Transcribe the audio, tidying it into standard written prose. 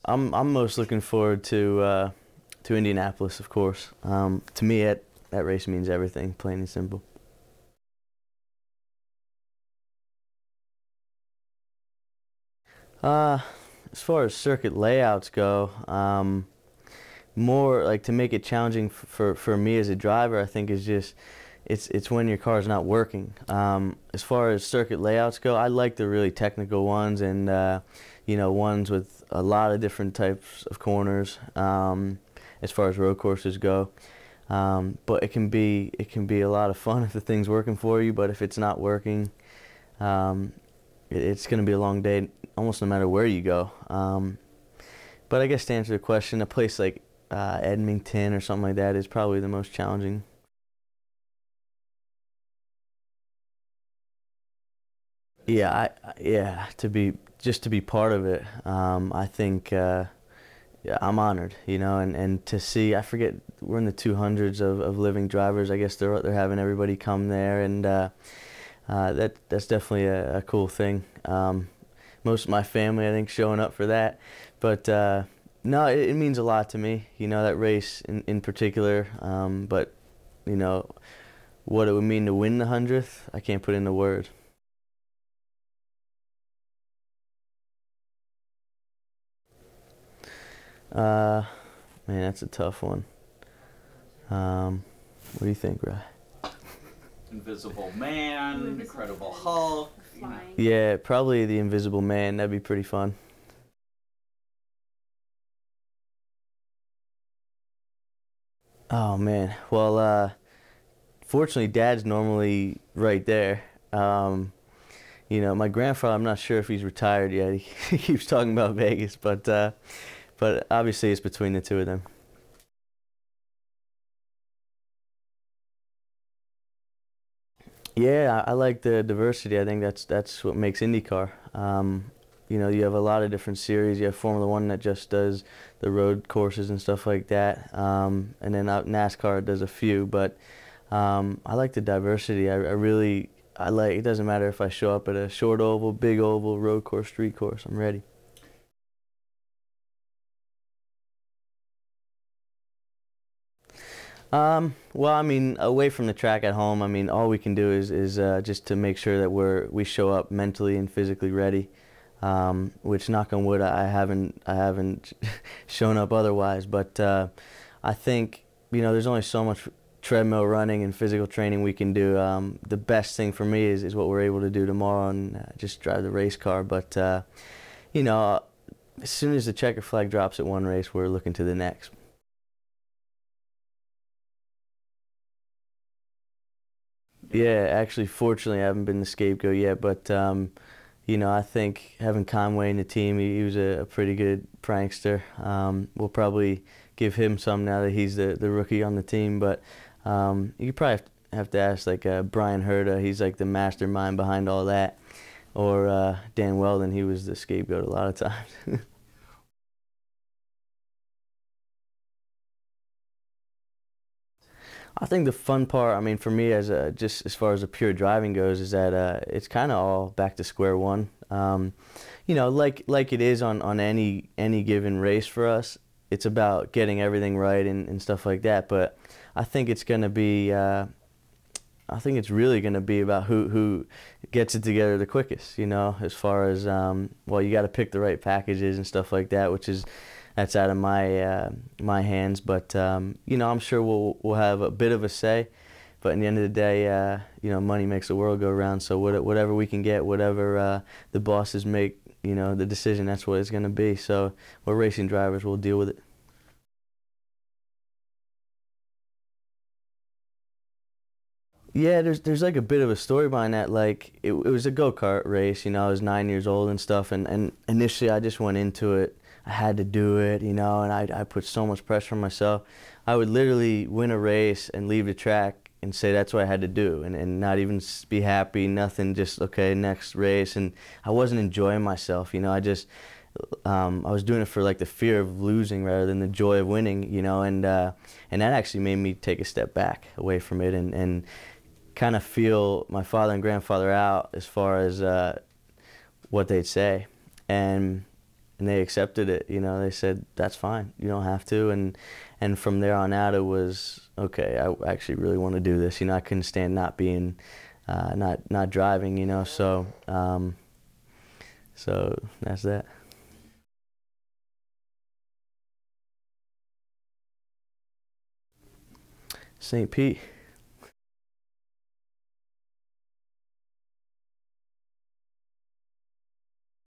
I'm most looking forward to Indianapolis, of course. To me, that race means everything, plain and simple. Uh, as far as circuit layouts go, more like to make it challenging for me as a driver, I think is just it's when your car's not working. As far as circuit layouts go, I like the really technical ones and you know, ones with a lot of different types of corners. As far as road courses go, but it can be a lot of fun if the thing's working for you. But if it's not working, it's going to be a long day, almost no matter where you go. But I guess to answer the question, a place like Edmonton or something like that is probably the most challenging. Yeah, yeah, to be part of it, I think yeah, I'm honored, you know, and to see, I forget, we're in the 200s of living drivers. I guess they're having everybody come there, and that's definitely a cool thing. Most of my family, I think, showing up for that, but no, it means a lot to me, you know, that race in particular. But you know, what it would mean to win the 100th, I can't put into words. Uh, Man, that's a tough one. What do you think, Ray? Invisible Man, Incredible Hulk. Yeah, probably the Invisible Man. That'd be pretty fun. Oh man. Well, fortunately, Dad's normally right there. You know, my grandfather, I'm not sure if he's retired yet. He keeps talking about Vegas, but obviously it's between the two of them. Yeah, I like the diversity. I think that's what makes IndyCar. You know, you have a lot of different series. You have Formula One that just does the road courses and stuff like that, and then out NASCAR does a few. But I like the diversity. I really I like. It doesn't matter if I show up at a short oval, big oval, road course, street course. I'm ready. Well, I mean, away from the track at home, I mean, all we can do is just to make sure that we show up mentally and physically ready. Which, knock on wood, I haven't shown up otherwise. But I think, you know, there's only so much treadmill running and physical training we can do. The best thing for me is what we're able to do tomorrow and just drive the race car. But you know, as soon as the checker flag drops at one race, we're looking to the next. Yeah, actually, fortunately, I haven't been the scapegoat yet, but you know, I think having Conway in the team, he was a pretty good prankster. We'll probably give him some now that he's the rookie on the team, but you probably have to ask like Brian Herta. He's like the mastermind behind all that, or Dan Weldon. He was the scapegoat a lot of times. I think the fun part, I mean, for me as just as far as the pure driving goes, is that it's kind of all back to square one. You know, like it is on any given race for us. It's about getting everything right and stuff like that. But I think it's gonna be, I think it's really gonna be about who gets it together the quickest. You know, as far as well, you got to pick the right packages and stuff like that, which is that's out of my hands. But you know, I'm sure we'll have a bit of a say. But in the end of the day, you know, money makes the world go round. So whatever we can get, whatever the bosses make, you know, the decision, that's what it's going to be. So we're racing drivers. We'll deal with it. Yeah, there's like a bit of a story behind that. Like it was a go-kart race, you know. I was 9 years old and stuff, and initially I just went into it. I had to do it, you know, and I put so much pressure on myself. I would literally win a race and leave the track and say that's what I had to do, and not even be happy, nothing, just okay, next race. And I wasn't enjoying myself, you know. I was doing it for like the fear of losing rather than the joy of winning, you know, and that actually made me take a step back away from it and kind of feel my father and grandfather out as far as what they'd say. And they accepted it. You know, they said that's fine, you don't have to. And from there on out, it was okay. I actually really want to do this. You know, I couldn't stand not being, not driving. You know, so so that's that. St. Pete.